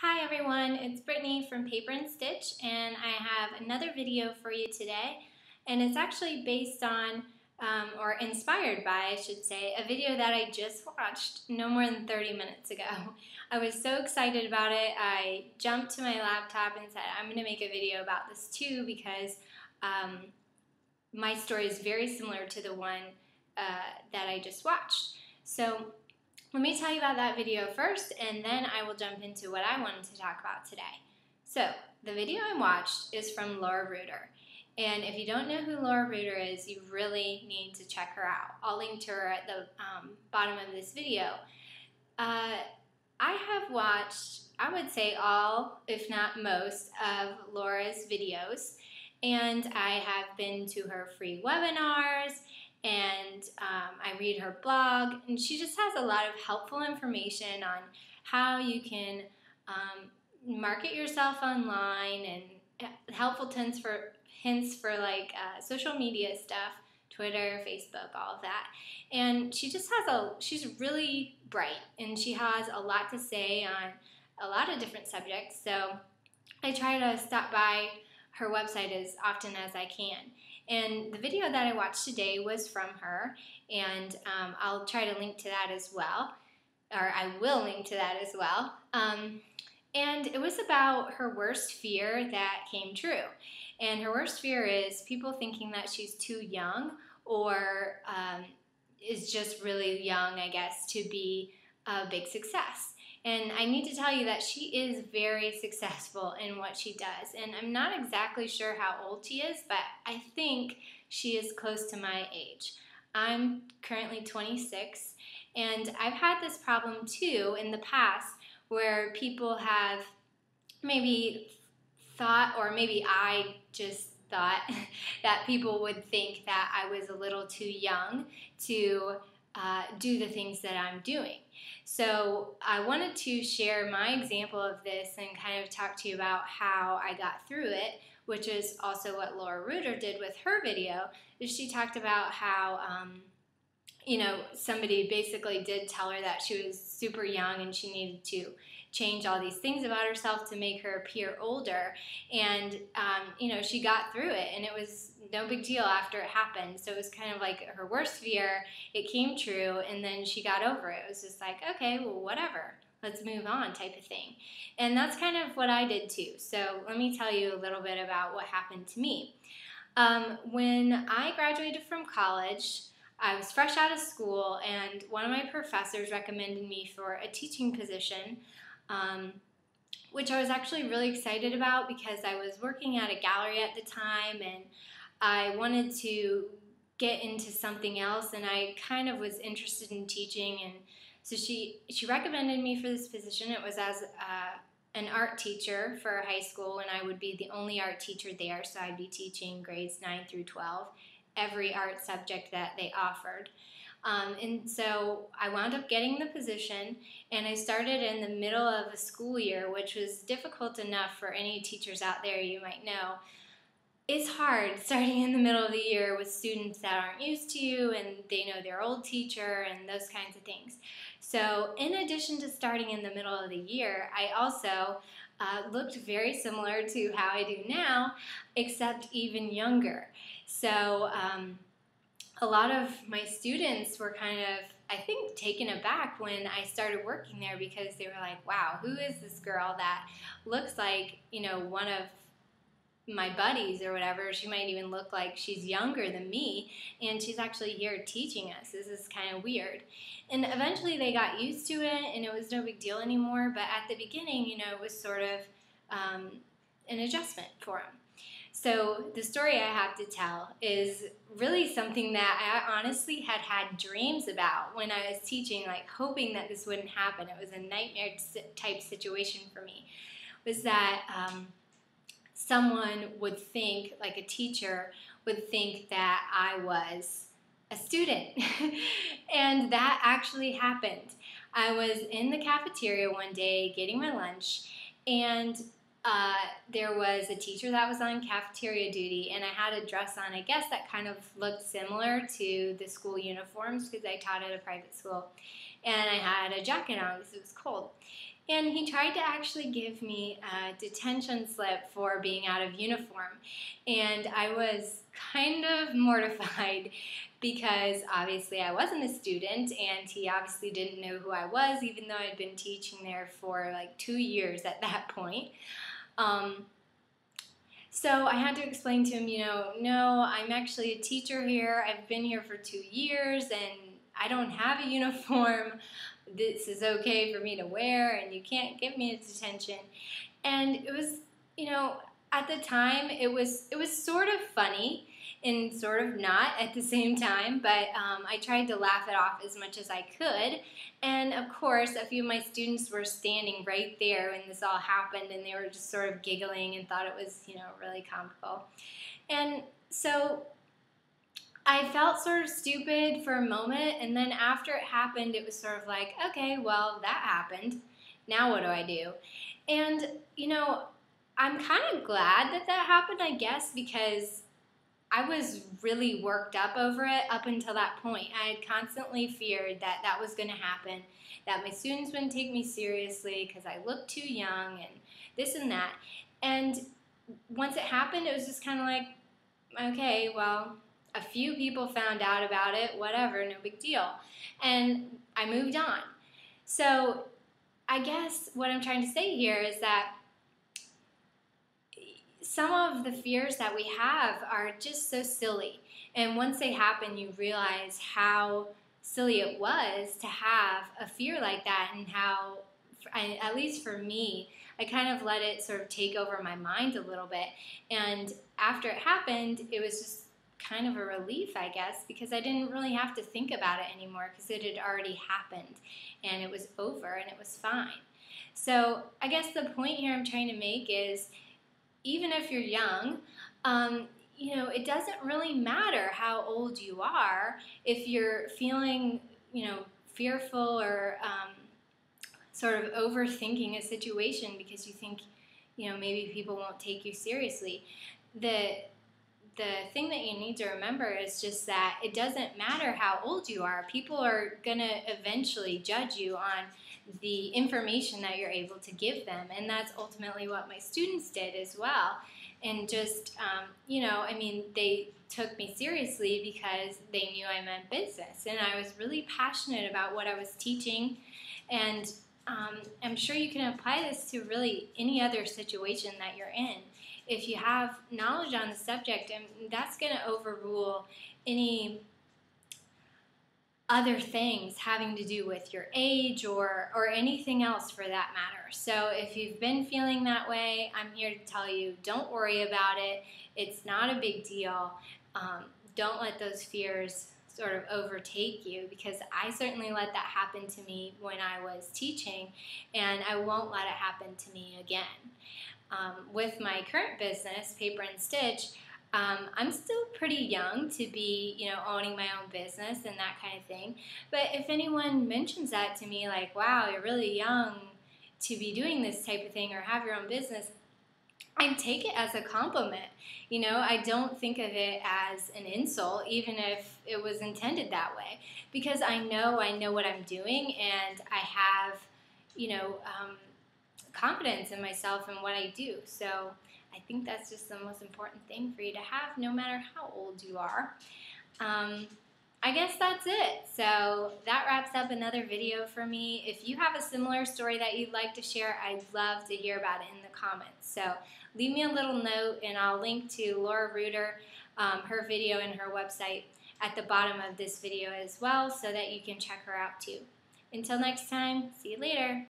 Hi everyone, it's Brittany from Paper and Stitch, and I have another video for you today, and it's actually based on, or inspired by, I should say, a video that I just watched no more than 30 minutes ago. I was so excited about it, I jumped to my laptop and said, I'm going to make a video about this too because my story is very similar to the one that I just watched. So let me tell you about that video first, and then I will jump into what I wanted to talk about today. So, the video I watched is from Laura Reuter. And if you don't know who Laura Reuter is, you really need to check her out. I'll link to her at the bottom of this video. I have watched, I would say all, if not most, of Laura's videos. And I have been to her free webinars, and I read her blog, and she just has a lot of helpful information on how you can market yourself online and helpful hints for like social media stuff, Twitter, Facebook, all of that. And she just has she's really bright, and she has a lot to say on a lot of different subjects. So I try to stop by her website as often as I can. And the video that I watched today was from her, and I'll try to link to that as well, or I will link to that as well. And it was about her worst fear that came true. And her worst fear is people thinking that she's too young, or is just really young, I guess, to be a big success. And I need to tell you that she is very successful in what she does. And I'm not exactly sure how old she is, but I think she is close to my age. I'm currently 26, and I've had this problem too in the past where people have maybe thought, or maybe I just thought, that people would think that I was a little too young to do the things that I'm doing. So I wanted to share my example of this and kind of talk to you about how I got through it, which is also what Laura Reuter did with her video. Is she talked about how somebody basically did tell her that she was super young and she needed to change all these things about herself to make her appear older, and she got through it, and it was no big deal after it happened. So it was kind of like her worst fear, it came true, and then she got over it. It was just like, okay, well, whatever, let's move on type of thing. And that's kind of what I did too. So let me tell you a little bit about what happened to me. When I graduated from college, I was fresh out of school, and one of my professors recommended me for a teaching position, which I was actually really excited about because I was working at a gallery at the time, and I wanted to get into something else, and I kind of was interested in teaching. And so she recommended me for this position. It was as an art teacher for a high school, and I would be the only art teacher there, so I'd be teaching grades 9 through 12, every art subject that they offered. And so I wound up getting the position, and I started in the middle of a school year, which was difficult enough for any teachers out there, you might know. It's hard starting in the middle of the year with students that aren't used to you, and they know their old teacher and those kinds of things. So in addition to starting in the middle of the year, I also looked very similar to how I do now, except even younger. So a lot of my students were kind of, I think, taken aback when I started working there, because they were like, wow, who is this girl that looks like, one of my buddies or whatever? She might even look like she's younger than me, and she's actually here teaching us. This is kind of weird. And eventually they got used to it, and it was no big deal anymore, but at the beginning, it was sort of an adjustment for them. So the story I have to tell is really something that I honestly had dreams about when I was teaching, like hoping that this wouldn't happen. It was a nightmare type situation for me. Was that someone would think, like a teacher would think that I was a student. And that actually happened. I was in the cafeteria one day getting my lunch, and there was a teacher that was on cafeteria duty, and I had a dress on, I guess, that kind of looked similar to the school uniforms because I taught at a private school, and I had a jacket on because it was cold. And he tried to actually give me a detention slip for being out of uniform. And I was kind of mortified because obviously I wasn't a student and he obviously didn't know who I was, even though I'd been teaching there for like 2 years at that point. So I had to explain to him, no, I'm actually a teacher here. I've been here for 2 years and I don't have a uniform. This is okay for me to wear and you can't give me a detention. And it was, at the time it was sort of funny and sort of not at the same time, but I tried to laugh it off as much as I could. And of course, a few of my students were standing right there when this all happened, and they were just sort of giggling and thought it was, really comical. And so I felt sort of stupid for a moment, and then after it happened, it was sort of like, okay, well, that happened. Now what do I do? And, I'm kind of glad that happened, I guess, because I was really worked up over it up until that point. I had constantly feared that was going to happen, that my students wouldn't take me seriously because I looked too young and this and that. And once it happened, it was just kind of like, okay, well, a few people found out about it, whatever, no big deal. And I moved on. So I guess what I'm trying to say here is that some of the fears that we have are just so silly. And once they happen, you realize how silly it was to have a fear like that, and how, at least for me, I kind of let it sort of take over my mind a little bit. And after it happened, it was just kind of a relief, I guess, because I didn't really have to think about it anymore because it had already happened and it was over and it was fine. So I guess the point here I'm trying to make is, even if you're young, it doesn't really matter how old you are. If you're feeling, fearful or sort of overthinking a situation because you think, maybe people won't take you seriously, the thing that you need to remember is just that it doesn't matter how old you are. People are going to eventually judge you on the information that you're able to give them, and that's ultimately what my students did as well. And just, they took me seriously because they knew I meant business, and I was really passionate about what I was teaching. And I'm sure you can apply this to really any other situation that you're in. If you have knowledge on the subject, and that's going to overrule any other things having to do with your age or anything else for that matter. So if you've been feeling that way, I'm here to tell you, don't worry about it. It's not a big deal. Don't let those fears sort of overtake you, because I certainly let that happen to me when I was teaching, and I won't let it happen to me again. With my current business, Paper and Stitch, I'm still pretty young to be, owning my own business and that kind of thing. But if anyone mentions that to me, like, wow, you're really young to be doing this type of thing or have your own business, I take it as a compliment. I don't think of it as an insult, even if it was intended that way, because I know what I'm doing, and I have, confidence in myself and what I do. So I think that's just the most important thing for you to have, no matter how old you are. I guess that's it. So that wraps up another video for me. If you have a similar story that you'd like to share, I'd love to hear about it in the comments. So leave me a little note, and I'll link to Laura Reuter, her video and her website at the bottom of this video as well, so that you can check her out too. Until next time, see you later.